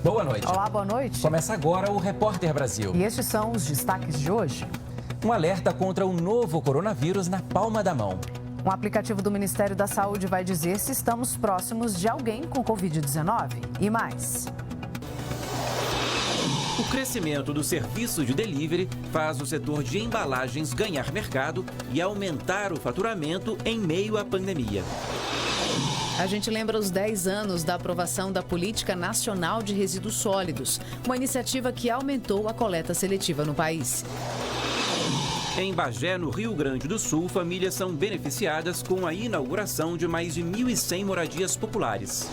Boa noite. Olá, boa noite. Começa agora o Repórter Brasil. E estes são os destaques de hoje. Um alerta contra o novo coronavírus na palma da mão. Um aplicativo do Ministério da Saúde vai dizer se estamos próximos de alguém com Covid-19. E mais. O crescimento do serviço de delivery faz o setor de embalagens ganhar mercado e aumentar o faturamento em meio à pandemia. A gente lembra os 10 anos da aprovação da Política Nacional de Resíduos Sólidos, uma iniciativa que aumentou a coleta seletiva no país. Em Bagé, no Rio Grande do Sul, famílias são beneficiadas com a inauguração de mais de 1.100 moradias populares.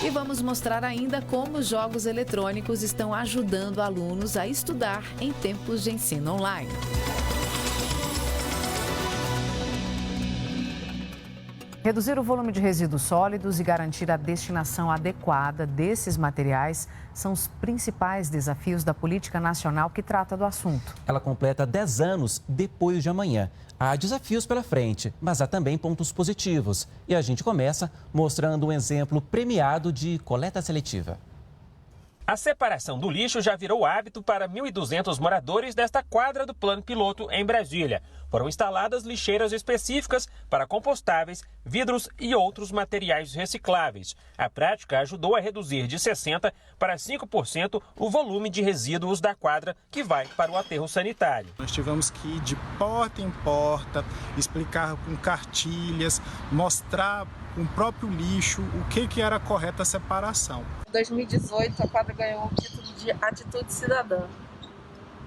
E vamos mostrar ainda como os jogos eletrônicos estão ajudando alunos a estudar em tempos de ensino online. Reduzir o volume de resíduos sólidos e garantir a destinação adequada desses materiais são os principais desafios da política nacional que trata do assunto. Ela completa 10 anos depois de amanhã. Há desafios pela frente, mas há também pontos positivos. E a gente começa mostrando um exemplo premiado de coleta seletiva. A separação do lixo já virou hábito para 1.200 moradores desta quadra do Plano Piloto em Brasília. Foram instaladas lixeiras específicas para compostáveis, vidros e outros materiais recicláveis. A prática ajudou a reduzir de 60% para 5% o volume de resíduos da quadra que vai para o aterro sanitário. Nós tivemos que ir de porta em porta, explicar com cartilhas, mostrar com o próprio lixo o que era a correta separação. Em 2018, a quadra ganhou o título de Atitude Cidadã.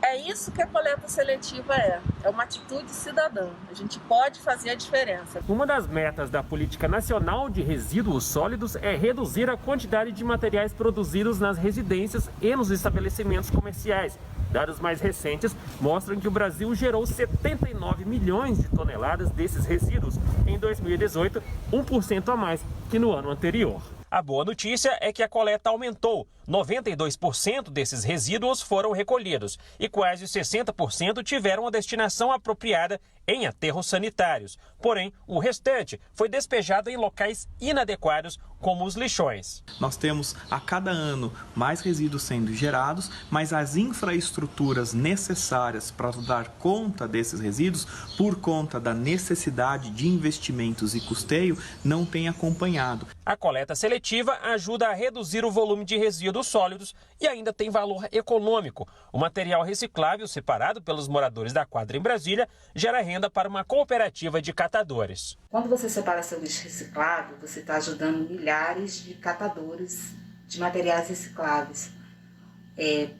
É isso que a coleta seletiva é uma atitude cidadã. A gente pode fazer a diferença. Uma das metas da Política Nacional de Resíduos Sólidos é reduzir a quantidade de materiais produzidos nas residências e nos estabelecimentos comerciais. Dados mais recentes mostram que o Brasil gerou 79 milhões de toneladas desses resíduos em 2018, 1% a mais que no ano anterior. A boa notícia é que a coleta aumentou. 92% desses resíduos foram recolhidos e quase 60% tiveram a destinação apropriada em aterros sanitários. Porém, o restante foi despejado em locais inadequados, como os lixões. Nós temos a cada ano mais resíduos sendo gerados, mas as infraestruturas necessárias para dar conta desses resíduos, por conta da necessidade de investimentos e custeio, não têm acompanhado. A coleta seletiva ajuda a reduzir o volume de resíduos sólidos e ainda tem valor econômico. O material reciclável separado pelos moradores da quadra em Brasília gera renda para uma cooperativa de catadores. Quando você separa seu lixo reciclado, você está ajudando milhares de catadores de materiais recicláveis.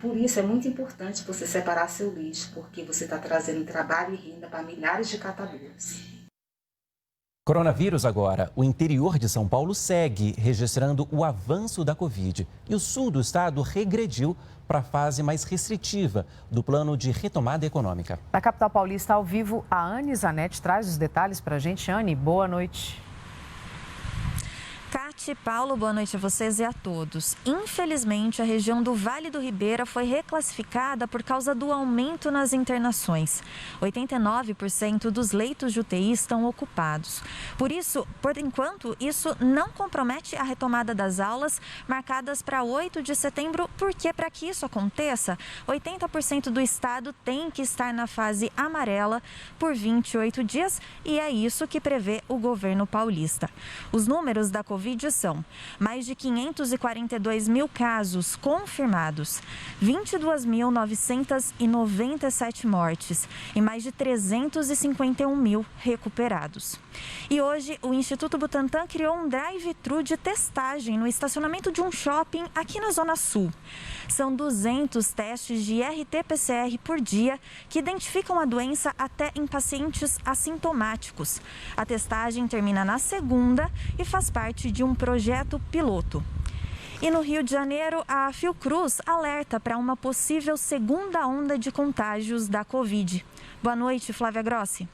Por isso é muito importante você separar seu lixo, porque você está trazendo trabalho e renda para milhares de catadores. Coronavírus agora. O interior de São Paulo segue registrando o avanço da Covid. E o sul do estado regrediu para a fase mais restritiva do plano de retomada econômica. Da capital paulista, ao vivo, a Anne Zanetti traz os detalhes para a gente. Anne, boa noite. Cate, Paulo, boa noite a vocês e a todos. Infelizmente, a região do Vale do Ribeira foi reclassificada por causa do aumento nas internações. 89% dos leitos de UTI estão ocupados. Por enquanto, isso não compromete a retomada das aulas marcadas para 8 de setembro, porque para que isso aconteça, 80% do estado tem que estar na fase amarela por 28 dias e é isso que prevê o governo paulista. Os números da Covid são mais de 542 mil casos confirmados, 22.997 mortes e mais de 351 mil recuperados. E hoje, o Instituto Butantan criou um drive-thru de testagem no estacionamento de um shopping aqui na Zona Sul. São 200 testes de RT-PCR por dia que identificam a doença até em pacientes assintomáticos. A testagem termina na segunda e faz parte de um projeto piloto. E no Rio de Janeiro, a Fiocruz alerta para uma possível segunda onda de contágios da Covid. Boa noite, Flávia Grossi.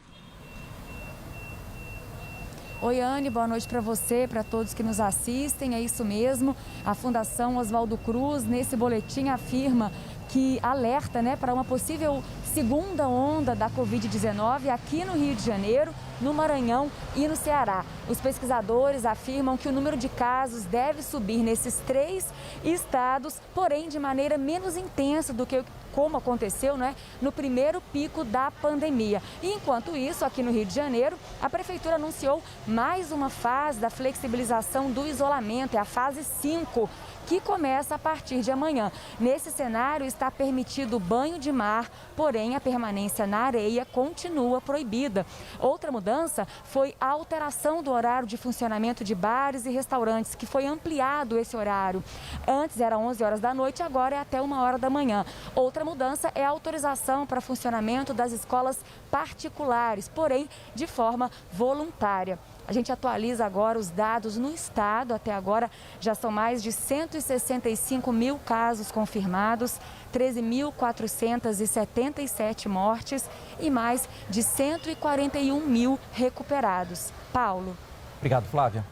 Oi, Anne, boa noite para você, para todos que nos assistem. É isso mesmo, a Fundação Oswaldo Cruz, nesse boletim, afirma que alerta para uma possível segunda onda da Covid-19 aqui no Rio de Janeiro. no Maranhão e no Ceará. Os pesquisadores afirmam que o número de casos deve subir nesses 3 estados, porém de maneira menos intensa do que como aconteceu, no primeiro pico da pandemia. E enquanto isso, aqui no Rio de Janeiro, a Prefeitura anunciou mais uma fase da flexibilização do isolamento, é a fase 5, que começa a partir de amanhã. Nesse cenário está permitido banho de mar, porém a permanência na areia continua proibida. Outra mudança foi a alteração do horário de funcionamento de bares e restaurantes, que foi ampliado esse horário. Antes era 11 horas da noite, agora é até 1 hora da manhã. Outra mudança é a autorização para funcionamento das escolas particulares, porém de forma voluntária. A gente atualiza agora os dados no estado. Até agora já são mais de 165 mil casos confirmados, 13.477 mortes e mais de 141 mil recuperados. Paulo. Obrigado, Flávia.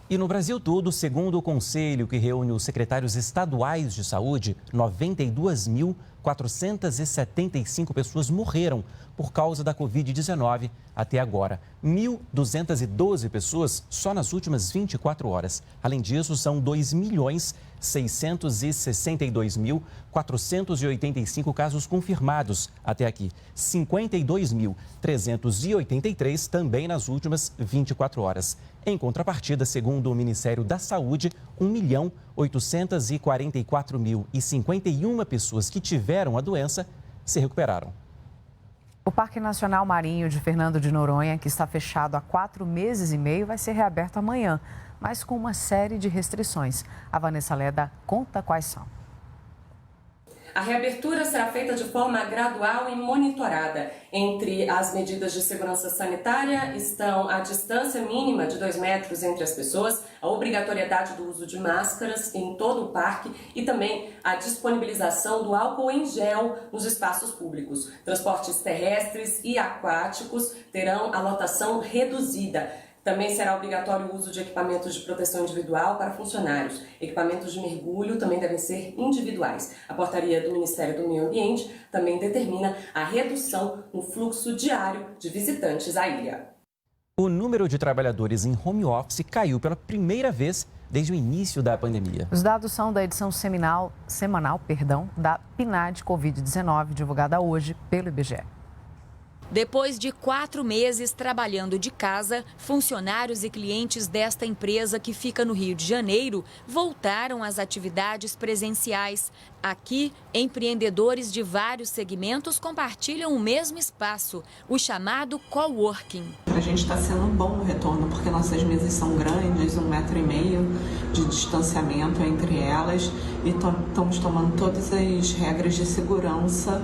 E no Brasil todo, segundo o conselho que reúne os secretários estaduais de saúde, 92.475 pessoas morreram por causa da Covid-19 até agora. 1.212 pessoas só nas últimas 24 horas. Além disso, são 2.662.485 casos confirmados até aqui. 52.383 também nas últimas 24 horas. Em contrapartida, segundo o Ministério da Saúde, 1.844.051 pessoas que tiveram a doença se recuperaram. O Parque Nacional Marinho de Fernando de Noronha, que está fechado há 4 meses e meio, vai ser reaberto amanhã, mas com uma série de restrições. A Vanessa Leda conta quais são. A reabertura será feita de forma gradual e monitorada. Entre as medidas de segurança sanitária estão a distância mínima de 2 metros entre as pessoas, a obrigatoriedade do uso de máscaras em todo o parque e também a disponibilização do álcool em gel nos espaços públicos. Transportes terrestres e aquáticos terão a lotação reduzida. Também será obrigatório o uso de equipamentos de proteção individual para funcionários. Equipamentos de mergulho também devem ser individuais. A portaria do Ministério do Meio Ambiente também determina a redução no fluxo diário de visitantes à ilha. O número de trabalhadores em home office caiu pela primeira vez desde o início da pandemia. Os dados são da edição semanal da PNAD Covid-19, divulgada hoje pelo IBGE. Depois de 4 meses trabalhando de casa, funcionários e clientes desta empresa que fica no Rio de Janeiro voltaram às atividades presenciais. Aqui, empreendedores de vários segmentos compartilham o mesmo espaço, o chamado coworking. Para a gente está sendo um bom retorno, porque nossas mesas são grandes, 1,5 metro de distanciamento entre elas, e estamos tomando todas as regras de segurança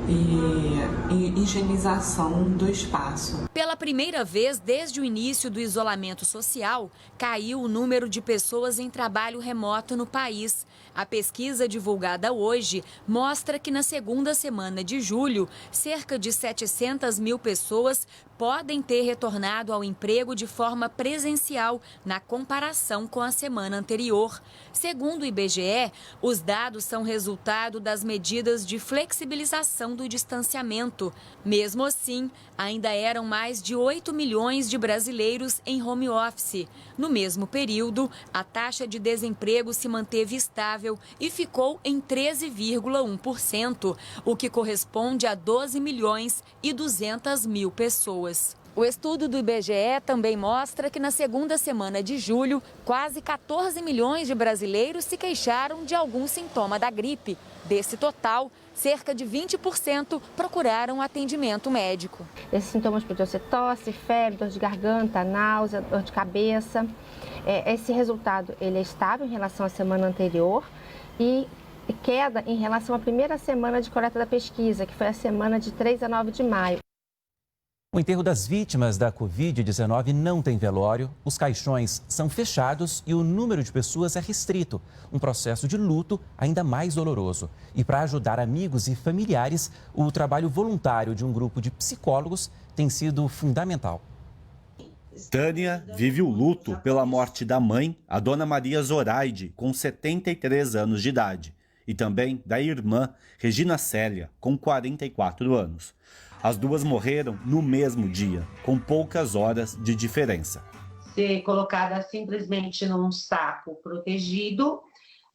e higienização do espaço. Pela primeira vez desde o início do isolamento social, caiu o número de pessoas em trabalho remoto no país. A pesquisa divulgada hoje mostra que na segunda semana de julho, cerca de 700 mil pessoas podem ter retornado ao emprego de forma presencial na comparação com a semana anterior. Segundo o IBGE, os dados são resultado das medidas de flexibilização do distanciamento. Mesmo assim, ainda eram mais de 8 milhões de brasileiros em home office. No mesmo período, a taxa de desemprego se manteve estável e ficou em 13,1%, o que corresponde a 12 milhões e 200 mil pessoas. O estudo do IBGE também mostra que na segunda semana de julho, quase 14 milhões de brasileiros se queixaram de algum sintoma da gripe. Desse total, cerca de 20% procuraram atendimento médico. Esses sintomas podiam ser tosse, febre, dor de garganta, náusea, dor de cabeça. Esse resultado ele é estável em relação à semana anterior e queda em relação à primeira semana de coleta da pesquisa, que foi a semana de 3 a 9 de maio. O enterro das vítimas da Covid-19 não tem velório, os caixões são fechados e o número de pessoas é restrito. Um processo de luto ainda mais doloroso. E para ajudar amigos e familiares, o trabalho voluntário de um grupo de psicólogos tem sido fundamental. Tânia vive o luto pela morte da mãe, a dona Maria Zoraide, com 73 anos de idade, e também da irmã, Regina Célia, com 44 anos. As duas morreram no mesmo dia, com poucas horas de diferença. Ser colocada simplesmente num saco protegido,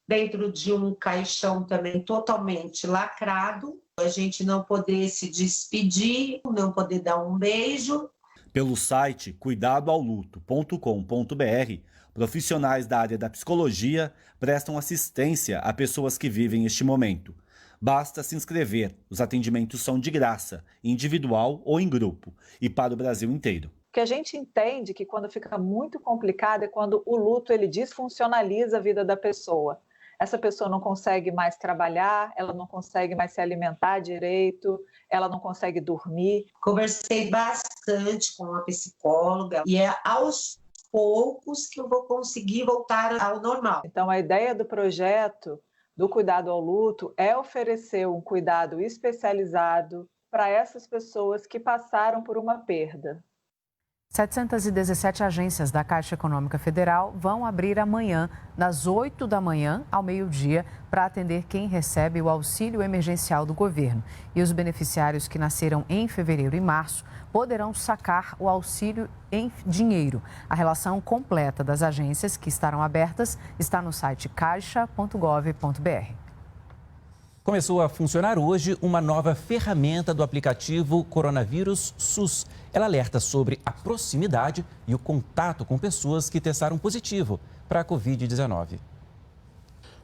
dentro de um caixão também totalmente lacrado, a gente não poder se despedir, não poder dar um beijo. Pelo site cuidadoaoluto.com.br, profissionais da área da psicologia prestam assistência a pessoas que vivem este momento. Basta se inscrever. Os atendimentos são de graça, individual ou em grupo, e para o Brasil inteiro. O que a gente entende que quando fica muito complicado é quando o luto ele desfuncionaliza a vida da pessoa. Essa pessoa não consegue mais trabalhar, ela não consegue mais se alimentar direito, ela não consegue dormir. Conversei bastante com a psicóloga e é aos poucos que eu vou conseguir voltar ao normal. Então a ideia do projeto do Cuidado ao Luto é oferecer um cuidado especializado para essas pessoas que passaram por uma perda. 717 agências da Caixa Econômica Federal vão abrir amanhã, das 8 da manhã ao meio-dia, para atender quem recebe o auxílio emergencial do governo. E os beneficiários que nasceram em fevereiro e março poderão sacar o auxílio em dinheiro. A relação completa das agências que estarão abertas está no site caixa.gov.br. Começou a funcionar hoje uma nova ferramenta do aplicativo Coronavírus SUS. Ela alerta sobre a proximidade e o contato com pessoas que testaram positivo para a Covid-19.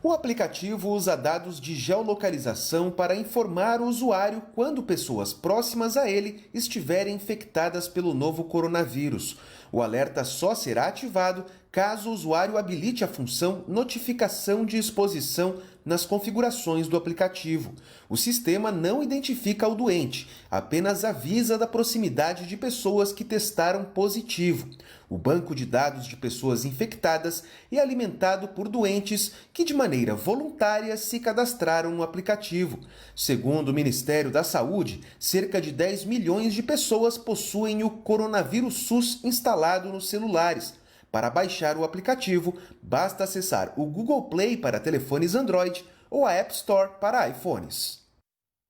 O aplicativo usa dados de geolocalização para informar o usuário quando pessoas próximas a ele estiverem infectadas pelo novo coronavírus. O alerta só será ativado caso o usuário habilite a função notificação de exposição nas configurações do aplicativo. O sistema não identifica o doente, apenas avisa da proximidade de pessoas que testaram positivo. O banco de dados de pessoas infectadas é alimentado por doentes que de maneira voluntária se cadastraram no aplicativo. Segundo o Ministério da Saúde, cerca de 10 milhões de pessoas possuem o Coronavírus SUS instalado nos celulares. Para baixar o aplicativo, basta acessar o Google Play para telefones Android ou a App Store para iPhones.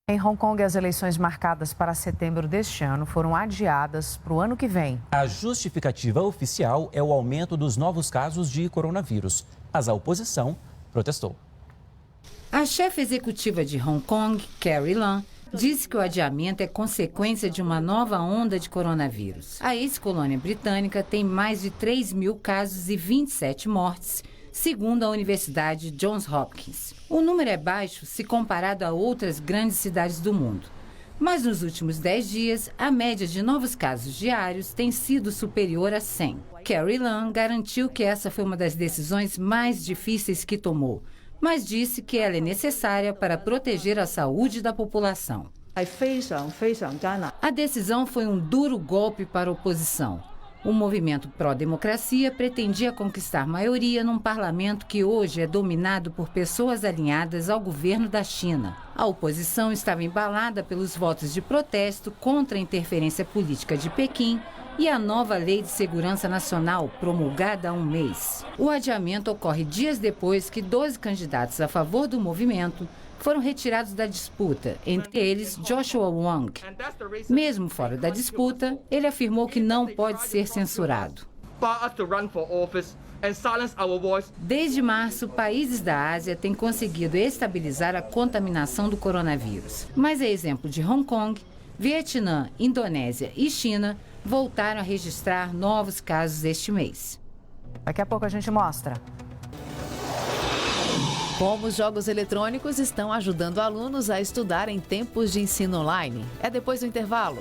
Em Hong Kong, as eleições marcadas para setembro deste ano foram adiadas para o ano que vem. A justificativa oficial é o aumento dos novos casos de coronavírus, mas a oposição protestou. A chefe executiva de Hong Kong, Carrie Lam, disse que o adiamento é consequência de uma nova onda de coronavírus. A ex-colônia britânica tem mais de 3 mil casos e 27 mortes, segundo a Universidade Johns Hopkins. O número é baixo se comparado a outras grandes cidades do mundo. Mas nos últimos 10 dias, a média de novos casos diários tem sido superior a 100. Carrie Lam garantiu que essa foi uma das decisões mais difíceis que tomou, mas disse que ela é necessária para proteger a saúde da população. A decisão foi um duro golpe para a oposição. O movimento pró-democracia pretendia conquistar maioria num parlamento que hoje é dominado por pessoas alinhadas ao governo da China. A oposição estava embalada pelos votos de protesto contra a interferência política de Pequim e a nova Lei de Segurança Nacional, promulgada há um mês. O adiamento ocorre dias depois que 12 candidatos a favor do movimento foram retirados da disputa, entre eles Joshua Wong. Mesmo fora da disputa, ele afirmou que não pode ser censurado. Desde março, países da Ásia têm conseguido estabilizar a contaminação do coronavírus. Mas a exemplo de Hong Kong, Vietnã, Indonésia e China voltaram a registrar novos casos este mês. Daqui a pouco a gente mostra como os jogos eletrônicos estão ajudando alunos a estudar em tempos de ensino online. É depois do intervalo.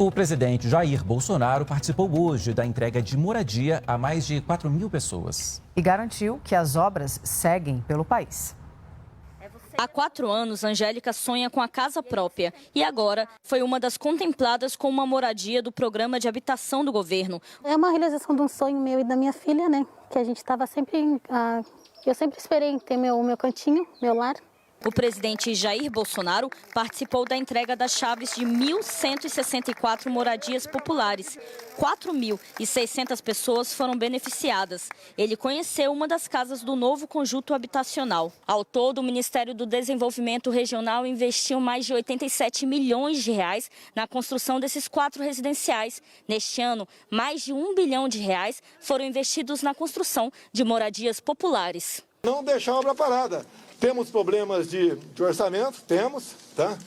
O presidente Jair Bolsonaro participou hoje da entrega de moradia a mais de 4.000 pessoas. E garantiu que as obras seguem pelo país. Há 4 anos, Angélica sonha com a casa própria e agora foi uma das contempladas com uma moradia do programa de habitação do governo. É uma realização de um sonho meu e da minha filha, né? Que a gente estava sempre... Eu sempre esperei ter meu cantinho, meu lar. O presidente Jair Bolsonaro participou da entrega das chaves de 1.164 moradias populares. 4.600 pessoas foram beneficiadas. Ele conheceu uma das casas do novo conjunto habitacional. Ao todo, o Ministério do Desenvolvimento Regional investiu mais de 87 milhões de reais na construção desses 4 residenciais. Neste ano, mais de R$1 bilhão foram investidos na construção de moradias populares. Não deixar a obra parada. Temos problemas de orçamento? Temos, tá?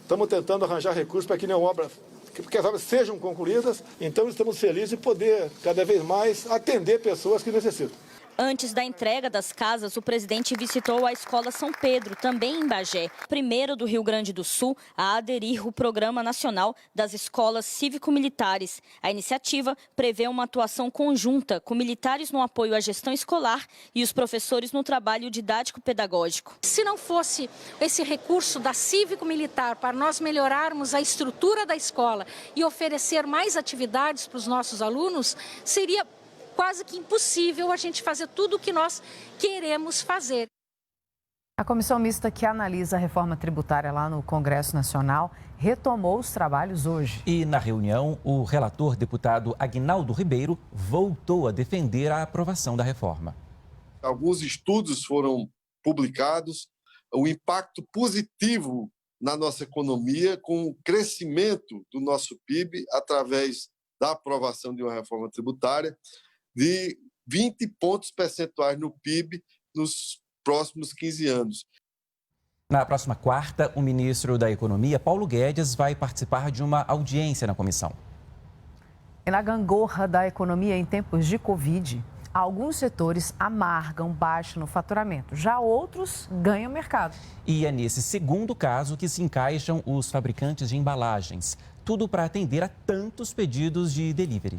Estamos tentando arranjar recursos para que as obras sejam concluídas. Então, estamos felizes de poder, cada vez mais, atender pessoas que necessitam. Antes da entrega das casas, o presidente visitou a Escola São Pedro, também em Bagé, primeiro do Rio Grande do Sul a aderir ao Programa Nacional das Escolas Cívico-Militares. A iniciativa prevê uma atuação conjunta com militares no apoio à gestão escolar e os professores no trabalho didático-pedagógico. Se não fosse esse recurso da Cívico-Militar para nós melhorarmos a estrutura da escola e oferecer mais atividades para os nossos alunos, seria quase que impossível a gente fazer tudo o que nós queremos fazer. A comissão mista que analisa a reforma tributária lá no Congresso Nacional retomou os trabalhos hoje. E na reunião, o relator deputado Aguinaldo Ribeiro voltou a defender a aprovação da reforma. Alguns estudos foram publicados, o impacto positivo na nossa economia com o crescimento do nosso PIB através da aprovação de uma reforma tributária de 20 pontos percentuais no PIB nos próximos 15 anos. Na próxima quarta, o ministro da Economia, Paulo Guedes, vai participar de uma audiência na comissão. E na gangorra da economia em tempos de Covid, alguns setores amargam baixo no faturamento, já outros ganham mercado. E é nesse segundo caso que se encaixam os fabricantes de embalagens. Tudo para atender a tantos pedidos de delivery.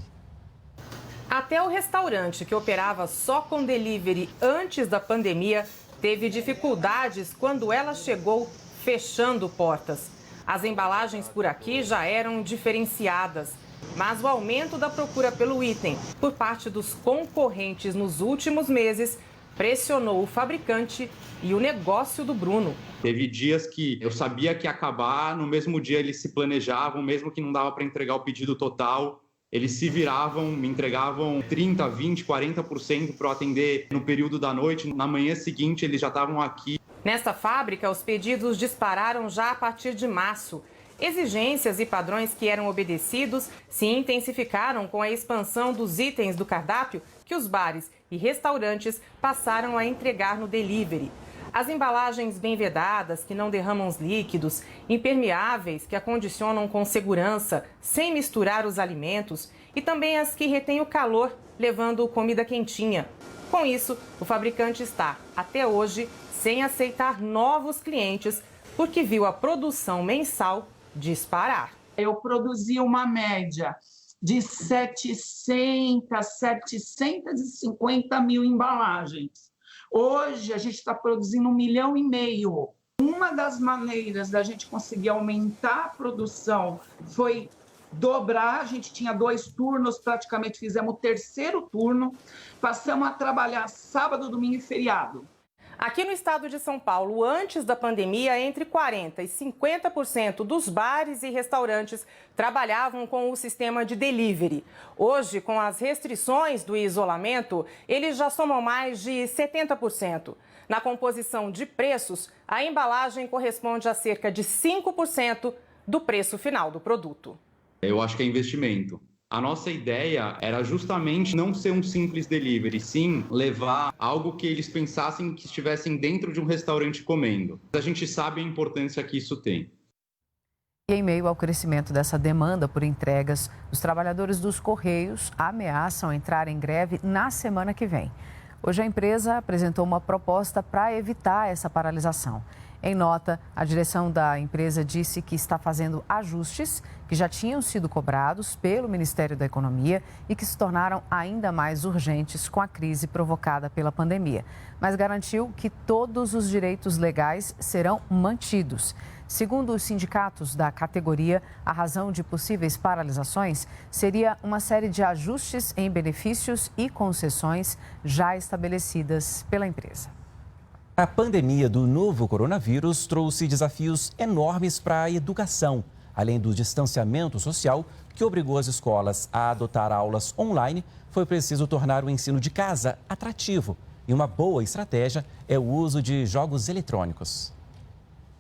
Até o restaurante, que operava só com delivery antes da pandemia, teve dificuldades quando ela chegou fechando portas. As embalagens por aqui já eram diferenciadas, mas o aumento da procura pelo item por parte dos concorrentes nos últimos meses pressionou o fabricante e o negócio do Bruno. Teve dias que eu sabia que ia acabar, no mesmo dia eles se planejavam, mesmo que não dava para entregar o pedido total. Eles se viravam, me entregavam 30%, 20%, 40% para eu atender no período da noite. Na manhã seguinte, eles já estavam aqui. Nesta fábrica, os pedidos dispararam já a partir de março. Exigências e padrões que eram obedecidos se intensificaram com a expansão dos itens do cardápio que os bares e restaurantes passaram a entregar no delivery. As embalagens bem vedadas, que não derramam os líquidos, impermeáveis, que acondicionam com segurança, sem misturar os alimentos, e também as que retêm o calor, levando comida quentinha. Com isso, o fabricante está, até hoje, sem aceitar novos clientes, porque viu a produção mensal disparar. Eu produzi uma média de 750 mil embalagens. Hoje, a gente está produzindo 1,5 milhão. Uma das maneiras da gente conseguir aumentar a produção foi dobrar. A gente tinha 2 turnos, praticamente fizemos o 3º turno. Passamos a trabalhar sábado, domingo e feriado. Aqui no estado de São Paulo, antes da pandemia, entre 40% e 50% dos bares e restaurantes trabalhavam com o sistema de delivery. Hoje, com as restrições do isolamento, eles já somam mais de 70%. Na composição de preços, a embalagem corresponde a cerca de 5% do preço final do produto. Eu acho que é investimento. A nossa ideia era justamente não ser um simples delivery, sim levar algo que eles pensassem que estivessem dentro de um restaurante comendo. A gente sabe a importância que isso tem. E em meio ao crescimento dessa demanda por entregas, os trabalhadores dos Correios ameaçam entrar em greve na semana que vem. Hoje a empresa apresentou uma proposta para evitar essa paralisação. Em nota, a direção da empresa disse que está fazendo ajustes que já tinham sido cobrados pelo Ministério da Economia e que se tornaram ainda mais urgentes com a crise provocada pela pandemia, mas garantiu que todos os direitos legais serão mantidos. Segundo os sindicatos da categoria, a razão de possíveis paralisações seria uma série de ajustes em benefícios e concessões já estabelecidas pela empresa. A pandemia do novo coronavírus trouxe desafios enormes para a educação, além do distanciamento social que obrigou as escolas a adotar aulas online. Foi preciso tornar o ensino de casa atrativo. E uma boa estratégia é o uso de jogos eletrônicos.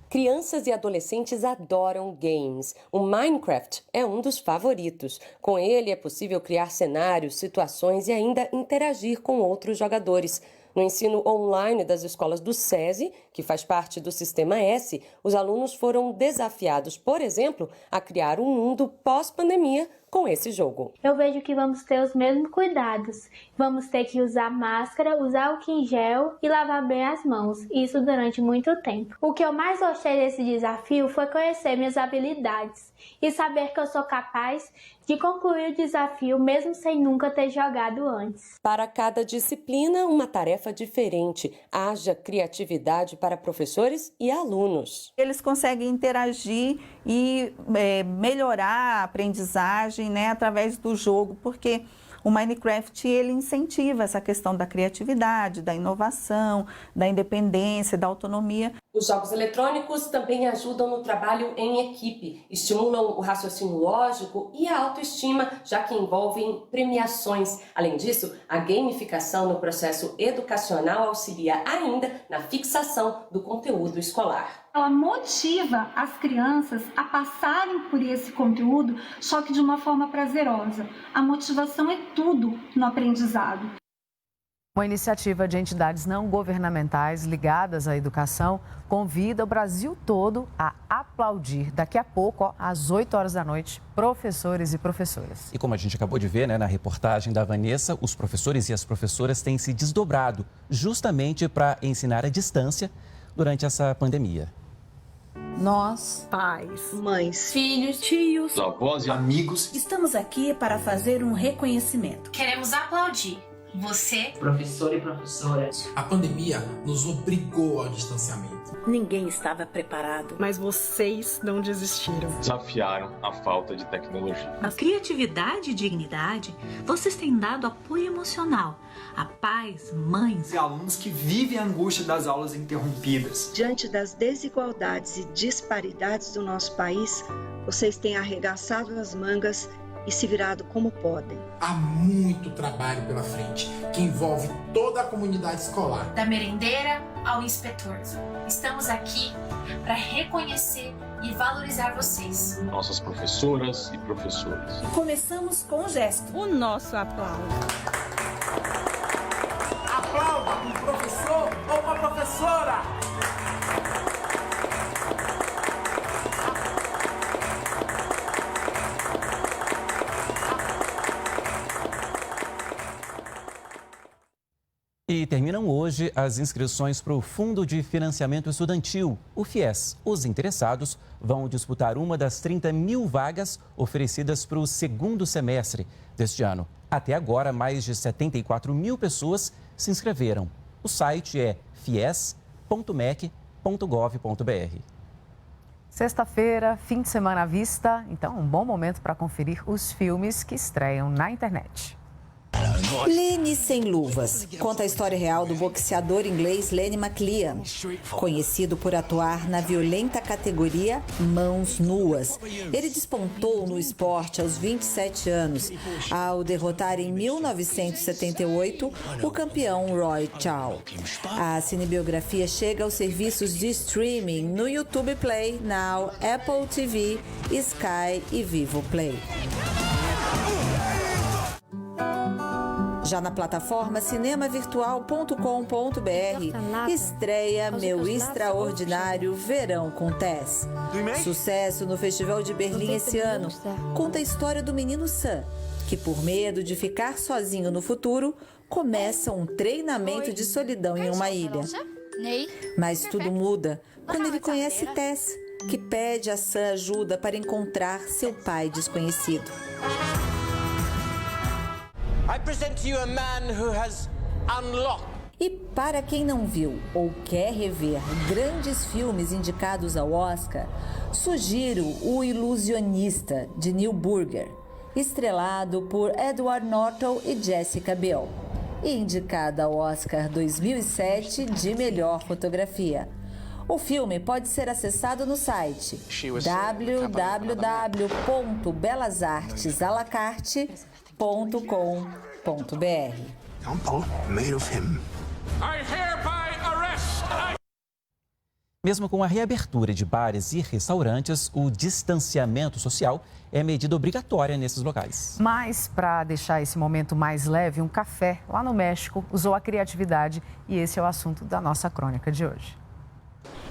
Crianças e adolescentes adoram games. O Minecraft é um dos favoritos. Com ele é possível criar cenários, situações e ainda interagir com outros jogadores. No ensino online das escolas do SESI, que faz parte do Sistema S, os alunos foram desafiados, por exemplo, a criar um mundo pós-pandemia com esse jogo. Eu vejo que vamos ter os mesmos cuidados. Vamos ter que usar máscara, usar álcool em gel e lavar bem as mãos, isso durante muito tempo. O que eu mais gostei desse desafio foi conhecer minhas habilidades e saber que eu sou capaz de concluir o desafio mesmo sem nunca ter jogado antes. Para cada disciplina, uma tarefa diferente. Haja criatividade para professores e alunos. Eles conseguem interagir e melhorar a aprendizagem, através do jogo, porque o Minecraft ele incentiva essa questão da criatividade, da inovação, da independência, da autonomia. Os jogos eletrônicos também ajudam no trabalho em equipe, estimulam o raciocínio lógico e a autoestima, já que envolvem premiações. Além disso, a gamificação no processo educacional auxilia ainda na fixação do conteúdo escolar. Ela motiva as crianças a passarem por esse conteúdo, só que de uma forma prazerosa. A motivação é tudo no aprendizado. Uma iniciativa de entidades não governamentais ligadas à educação convida o Brasil todo a aplaudir daqui a pouco, às 8 horas da noite, professores e professoras. E como a gente acabou de ver, na reportagem da Vanessa, os professores e as professoras têm se desdobrado justamente para ensinar à distância durante essa pandemia. Nós, pais, mães, filhos, tios, avós e amigos, estamos aqui para fazer um reconhecimento. Queremos aplaudir você, professor e professora. A pandemia nos obrigou ao distanciamento. Ninguém estava preparado, mas vocês não desistiram. Desafiaram a falta de tecnologia. Na criatividade e dignidade, vocês têm dado apoio emocional a pais, mães e alunos que vivem a angústia das aulas interrompidas. Diante das desigualdades e disparidades do nosso país, vocês têm arregaçado as mangas e se virado como podem. Há muito trabalho pela frente, que envolve toda a comunidade escolar. Da merendeira ao inspetor. Estamos aqui para reconhecer e valorizar vocês. Nossas professoras e professores. Começamos com um gesto. O nosso aplauso. Aplauda um professor ou uma professora. E terminam hoje as inscrições para o Fundo de Financiamento Estudantil, o FIES. Os interessados vão disputar uma das 30 mil vagas oferecidas para o segundo semestre deste ano. Até agora, mais de 74 mil pessoas se inscreveram. O site é fies.mec.gov.br. Sexta-feira, fim de semana à vista, então um bom momento para conferir os filmes que estreiam na internet. Lenny Sem Luvas conta a história real do boxeador inglês Lenny McLean, conhecido por atuar na violenta categoria Mãos Nuas. Ele despontou no esporte aos 27 anos, ao derrotar em 1978 o campeão Roy Chow. A cinebiografia chega aos serviços de streaming no YouTube Play, Now, Apple TV, Sky e Vivo Play. Já na plataforma cinemavirtual.com.br, estreia Meu Extraordinário Verão com Tess. Sucesso no Festival de Berlim esse ano. Conta a história do menino Sam, que por medo de ficar sozinho no futuro, começa um treinamento de solidão em uma ilha. Mas tudo muda quando ele conhece Tess, que pede a Sam ajuda para encontrar seu pai desconhecido. I present to you a man who has unlocked. E para quem não viu ou quer rever grandes filmes indicados ao Oscar, sugiro O Ilusionista, de Neil Burger, estrelado por Edward Norton e Jessica Biel, e indicado ao Oscar 2007 de melhor fotografia. O filme pode ser acessado no site www.belasartesalacarte.com.br. Mesmo com a reabertura de bares e restaurantes, o distanciamento social é medida obrigatória nesses locais. Mas, para deixar esse momento mais leve, um café lá no México usou a criatividade e esse é o assunto da nossa crônica de hoje.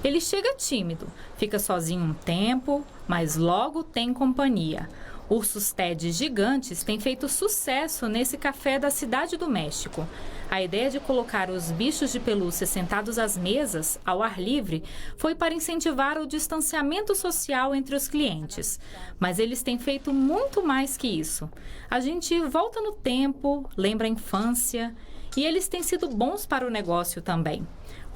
Ele chega tímido, fica sozinho um tempo, mas logo tem companhia. Ursos Ted gigantes têm feito sucesso nesse café da Cidade do México. A ideia de colocar os bichos de pelúcia sentados às mesas, ao ar livre, foi para incentivar o distanciamento social entre os clientes. Mas eles têm feito muito mais que isso. A gente volta no tempo, lembra a infância, e eles têm sido bons para o negócio também.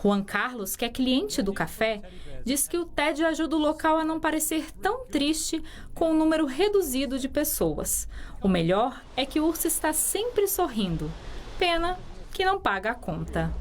Juan Carlos, que é cliente do café, diz que o TED ajuda o local a não parecer tão triste com um número reduzido de pessoas. O melhor é que o urso está sempre sorrindo. Pena que não paga a conta.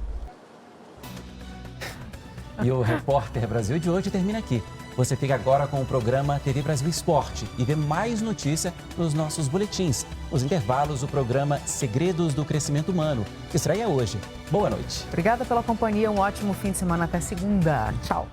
E o Repórter Brasil de hoje termina aqui. Você fica agora com o programa TV Brasil Esporte e vê mais notícia nos nossos boletins. Nos intervalos, o programa Segredos do Crescimento Humano, que estreia hoje. Boa noite. Obrigada pela companhia, um ótimo fim de semana até segunda. Tchau.